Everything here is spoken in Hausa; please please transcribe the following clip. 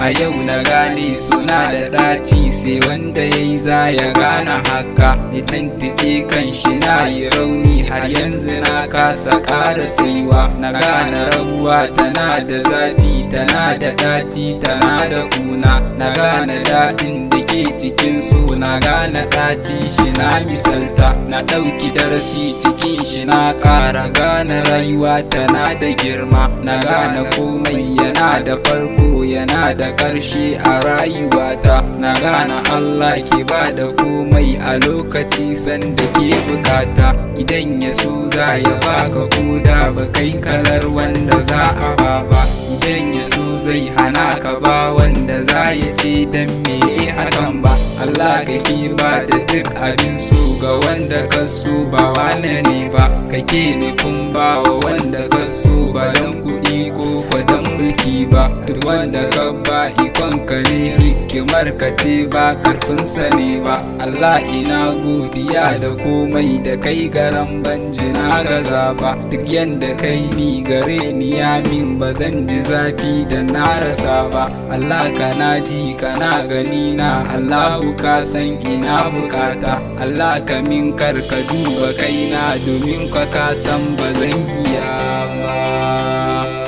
a yau na gane suna da ɗaci, sai wanda yayi za ya gane haka. Ni tantike kan shi na yi rauni, har yanzu na kasa ƙara saiwa. Na gane rabuwa tana da zafi, tana da ɗaci, tana da kuna. Na gane daɗin da ke cikin so, na gane ɗaci shi na misalta. Na ɗauki darasi cikin shi na ƙara gane rayuwa tana da girma. Na gane komai yana da farko yana da ƙarshe a rayuwata. Na gane Allah ke ba da komai a lokaci sanda ke bukata. Idan ya so za ya baka koda ba kai kalar wanda za a ba. Idan ya so zai hana ka ba wanda za ya ce dan me hakan ba. Allah kake ba da duk abin so ga wanda ka so ba wane ne ba. Kake nufin ba wa wanda ka so ba dan kuɗi ko dan mulki ba. Duk wanda ka ba ikonka ne, hikimar ka ce ba karfinsa ne ba. Allah ina godiya da komai da kai garan banji na gaza ba. Duk yanda kai ni gare ni ya min ba zan ji zafi da na rasa ba. Allah kana ji kana gani na, Allahu ka san ina bukata. Allah ka min karka duba kaina domin ka san ba zan iya ba.